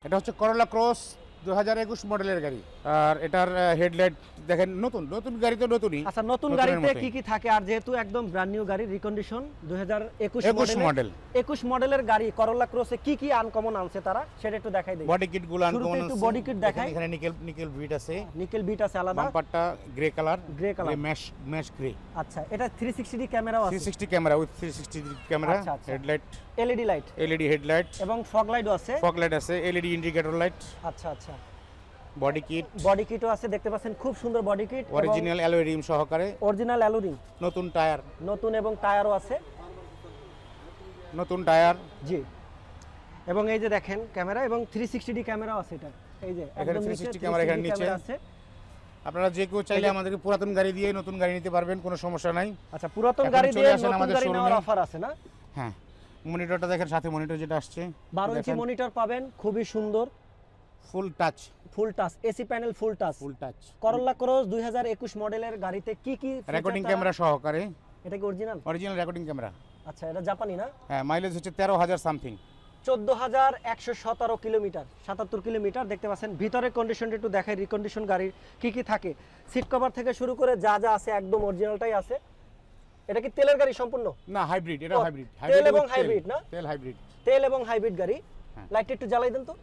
এটা হচ্ছে করোলা ক্রস 2021 মডেলের গাড়ি। আর এটার হেডলাইট দেখেন, নতুন নতুন গাড়ি তো নতুনই। আচ্ছা, নতুন গাড়িতে কি কি থাকে? আর যেহেতু একদম ব্র্যান্ড নিউ গাড়ি, রিকন্ডিশন 2021 মডেল, 21 মডেলের গাড়ি করোলা ক্রসে কি কি আনকমন আনছে তারা, সেটা একটু দেখাই দেই। বডি কিট গুলো আনকমন আছে, বডি কিট দেখাই। এখানে নিকেল বিট আছে, নিকেল বিট আছে আলাদা। বাম্পারটা গ্রে কালার, ম্যাশ গ্রে। আচ্ছা, এটা 360 ডি ক্যামেরাও আছে, 360 camera with 360 camera, headlight LED headlight এবং ফগ লাইটও আছে, এলইডি ইন্ডিকেটর লাইট। আচ্ছা আচ্ছা, বডি কিটও আছে, দেখতে পাচ্ছেন খুব সুন্দর body kit, original alloy rim সহকারে, অরিজিনাল অ্যালয় রিম, নতুন টায়ার, এবং টায়ারও আছে, নতুন টায়ার। জি, এবং এই যে দেখেন ক্যামেরা এবং 360 ডি ক্যামেরাও আছে। এটা এই যে একদম 360 ক্যামেরা এখানে নিচে আছে। আপনারা যে কেউ চাইলে আমাদেরকে পুরাতন গাড়ি দিয়ে নতুন গাড়ি নিতে পারবেন, কোনো সমস্যা নাই। আচ্ছা, পুরাতন গাড়ি দিয়ে নতুন গাড়ি নেওয়ার অফার আছে না? হ্যাঁ, মনিটরটা দেখেন, সাথে মনিটর যেটা আসছে 12 ইঞ্চি মনিটর পাবেন, খুবই সুন্দর, full touch AC panel, full touch. Corolla cross 2021 মডেলের গাড়িতে কি কি রেকর্ডিং ক্যামেরা সহকারে। এটা কি অরিজিনাল রেকর্ডিং ক্যামেরা। আচ্ছা, এটা জাপানি না? হ্যাঁ, মাইলেজ হচ্ছে 13,000 সামথিং, 14,117 কিলোমিটার, 77 কিলোমিটার। দেখতে পাচ্ছেন ভিতরে কন্ডিশনটা একটু দেখাই, রিকন্ডিশন গাড়ির কি কি থাকে। সিট কভার থেকে শুরু করে যা যা আছে একদম অরিজিনালটাই আছে। এটা কি তেলের গাড়ি সম্পূর্ণ? না, হাইব্রিড। এটা হাইব্রিড, তেল এবং হাইব্রিড না? তেল এবং হাইব্রিড গাড়ি। লাইট একটু জ্বালাই দেন তো।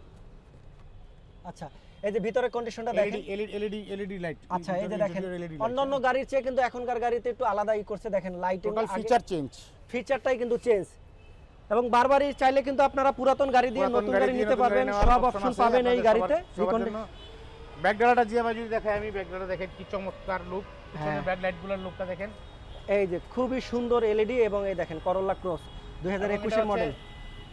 আচ্ছা, এই যে ভিতরে কন্ডিশনটা দেখেন, এলইডি লাইট। আচ্ছা, এই যে দেখেন অন্যান্য গাড়ির চেয়ে কিন্তু এখনকার গাড়িতে একটু আলাদাই করছে, দেখেন লাইটিং, টোটাল ফিচারটাই কিন্তু চেঞ্জ। এবং বারবারই চাইলে কিন্তু আপনারা পুরাতন গাড়ি দিয়ে নতুন গাড়ি নিতে পারবেন, সব অপশন পাবেন এই গাড়িতে। ব্যাকডালাটা যে আমি যদি দেখাই, আমি ব্যাকডালা দেখেন কি চমৎকার লুক, পিছনে ব্যাকলাইটগুলোর লুকটা দেখেন, এই যে খুবই সুন্দর এলইডি। এবং এই দেখেন করোলা ক্রস 2021 এর মডেল,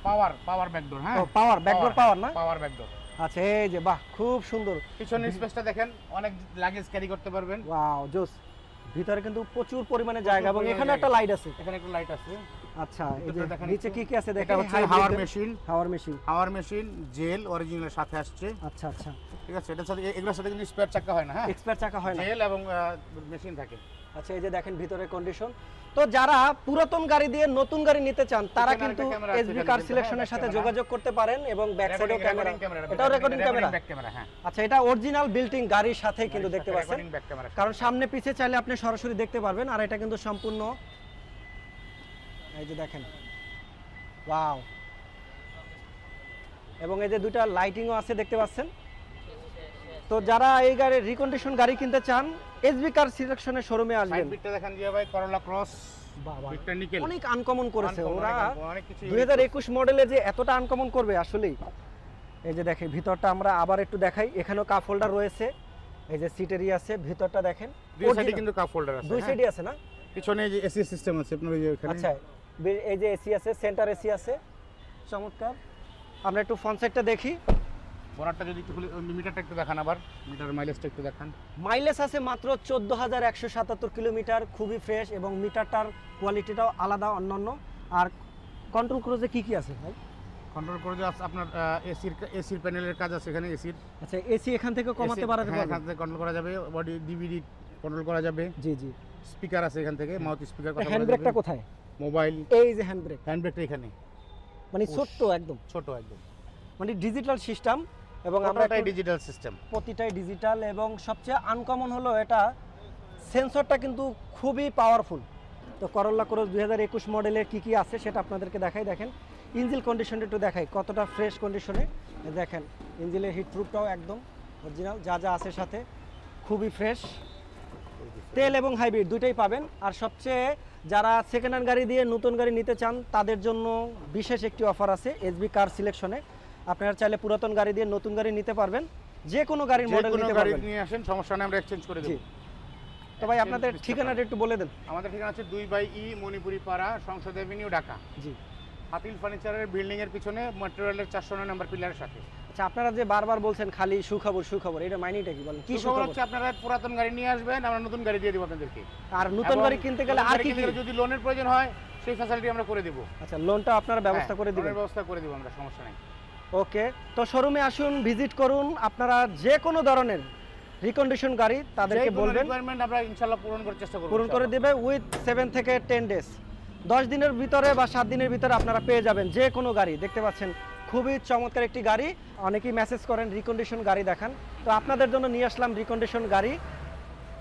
পাওয়ার ব্যাকডোর। হ্যাঁ, পাওয়ার না? পাওয়ার ব্যাকডোর। আচ্ছা, এই যে বাহ, খুব সুন্দর। পিছনের স্পেসটা দেখেন, অনেক লাগেজ ক্যারি করতে পারবেন। ওয়াও, জোস। ভিতরে কিন্তু প্রচুর পরিমাণে জায়গা এবং এখানে একটা লাইট আছে, আচ্ছা। এই যে নিচে কি কি আছে দেখেন, হচ্ছে হাওয়ার মেশিন জেল অরিজিনালের সাথে আসছে। আচ্ছা আচ্ছা, ঠিক আছে। এটার সাথে এগুলোর সাথে কিন্তু স্পেয়ার চাকা হয় না। হ্যাঁ, স্পেয়ার চাকা হয় না, জেল এবং মেশিন থাকে। আচ্ছা, এই যে দেখেন ভিতরে কন্ডিশন। তো যারা পুরাতন গাড়ি দিয়ে নতুন গাড়ি নিতে চান তারা কিন্তু এসবি কার সিলেকশনের সাথে যোগাযোগ করতে পারেন। এবং ব্যাক সাইডেও ক্যামেরা, এটাও রেকর্ডিং ক্যামেরা। হ্যাঁ, আচ্ছা, এটা অরিজিনাল বিল্ট-ইন গাড়ির সাথে কিন্তু দেখতে পাচ্ছেন, কারণ সামনে পিছে চাইলে আপনি সরাসরি দেখতে পারবেন। আর এটা কিন্তু সম্পূর্ণ, এই যে দেখেন, ওয়াও। এবং এই যে দুটো লাইটিংও আছে, দেখতে পাচ্ছেন। তো যারা এই গাড়ির রিকন্ডিশন গাড়ি কিনতে চান, এসবি কার সিলেকশনের শোরুমে আসবেন। বিটটা দেখেন জিয়া ভাই, করোলা ক্রস, বিটটা নিকেল, অনেক আনকমন করেছে ওরা। 2021 মডেলে যে এতটা আনকমন করবে আসলেই। এই যে দেখেন ভিতরটা আমরা আবার একটু দেখাই, এখানেও কাপ হোল্ডার রয়েছে, এই যে সিট এরিয়া আছে, ভিতরটা দেখেন, দুই সাইডে কিন্তু কাপ হোল্ডার আছে, দুই সাইডে আছে না? পিছনে যে এসি সিস্টেম আছে আপনার, এই যে এখানে। আচ্ছা, এই যে এসি আছে, সেন্টার এসি আছে, চমৎকার। আমরা একটু ফ্রন্ট সাইডটা দেখি, বনারটা যদি একটু খুলে, মিটারটা একটু দেখান, আবার মিটার মাইলেজটা একটু দেখান। মাইলেজ আছে মাত্র 14,177 কিলোমিটার, খুবই ফ্রেশ এবং মিটারটার কোয়ালিটিটাও আলাদা অন্যান্য। আর কন্ট্রোল ক্রুজে কি কি আছে ভাই? কন্ট্রোল ক্রুজে আপনার এসির প্যানেলের কাজ আছে এখানে, এসির। আচ্ছা, এসি এখান থেকে কমাতে পারা যাবে, এখান থেকে কন্ট্রোল করা যাবে, বডি ডিভিডি কন্ট্রোল করা যাবে। জি জি, স্পিকার আছে এখান থেকে, মাউথ স্পিকার কথা বলা যাবে। হ্যান্ডব্রেকটা কোথায়? মোবাইল, এই যে হ্যান্ডব্রেকটা এখানে, মানে ছোট একদম, মানে ডিজিটাল সিস্টেম। এবং আমরা ডিজিটাল সিস্টেম, প্রতিটাই ডিজিটাল। এবং সবচেয়ে আনকমন হলো এটা সেন্সরটা কিন্তু খুবই পাওয়ারফুল। তো করোলা ক্রস 2021 মডেলের কি কি আছে সেটা আপনাদেরকে দেখাই। দেখেন ইঞ্জিন কন্ডিশনটা একটু দেখাই, কতটা ফ্রেশ কন্ডিশনে। দেখেন ইঞ্জিনের হিট প্রুফটাও একদম অরিজিনাল, যা যা আছে সাথে খুবই ফ্রেশ। তেল এবং হাইব্রিড দুইটাই পাবেন। আর সবচেয়ে যারা সেকেন্ড হ্যান্ড গাড়ি দিয়ে নতুন গাড়ি নিতে চান তাদের জন্য বিশেষ একটি অফার আছে এসবি কার সিলেকশনে। আপনারা চাইলে পুরাতন গাড়ি দিয়ে নতুন গাড়ি নিতে পারবেন, যে কোনো গাড়ির মডেল নিতে পারবেন। নিয়ে আসেন, সমস্যা নেই, আমরা এক্সচেঞ্জ করে দেব। তো ভাই আপনাদের ঠিকানাটা একটু বলে দেন। আমাদের ঠিকানা আছে 2/E মণিপুরি পাড়া, সংসদ এভিনিউ, ঢাকা। জি, হাতিল ফার্নিচারের বিল্ডিং এর পিছনে মেট্রোরেলের 409 নম্বর পিলারের সাথে। আচ্ছা, আপনারা যে বারবার বলছেন খালি সুখবর, এটা মাইনেটা কি বলেন? কি সুখবর হচ্ছে? আপনারা পুরাতন গাড়ি নিয়ে আসবেন, আমরা নতুন গাড়ি দিয়ে দেব আপনাদেরকে। আর নতুন গাড়ি কিনতে গেলে আর কি যদি লোনের প্রয়োজন হয় সেই ফ্যাসিলিটি আমরা করে দেব। আচ্ছা, লোনটা আপনারা ব্যবস্থা করে দিবেন? ব্যবস্থা করে দেব আমরা, সমস্যা নেই। ওকে, তো শোরুমে আসুন, ভিজিট করুন। আপনারা যে কোনো ধরনের রিকন্ডিশন গাড়ি তাদেরকে বলবেন, আমরা ইনশাআল্লাহ পূরণ করার চেষ্টা করব, পূরণ করে দেবে উইথ 7 থেকে 10 ডেজ, 10 দিনের ভিতরে বা 7 দিনের ভিতরে আপনারা পেয়ে যাবেন যে কোনো গাড়ি। দেখতে পাচ্ছেন খুবই চমৎকার একটি গাড়ি। অনেকেই মেসেজ করেন রিকন্ডিশন গাড়ি দেখান, তো আপনাদের জন্য নিয়ে আসলাম রিকন্ডিশন গাড়ি,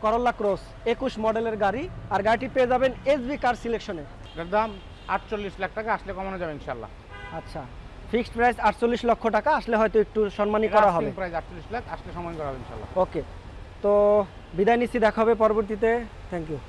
করোলা ক্রস 21 মডেলের গাড়ি। আর গাড়িটি পেয়ে যাবেন এসবি কার সিলেকশনে। এটার দাম 48 লাখ টাকা, আসলে কমানো যাবে ইনশাল্লাহ। আচ্ছা, ফিক্সড প্রাইস 48 লক্ষ টাকা, আসলে হয়তো একটু সম্মানী করা হবে। প্রাইস 48 লাখ, আসলে সম্মান করা হবে ইনশাল্লাহ। ওকে, তো বিদায় নিচ্ছি, দেখা হবে পরবর্তীতে। Thank you.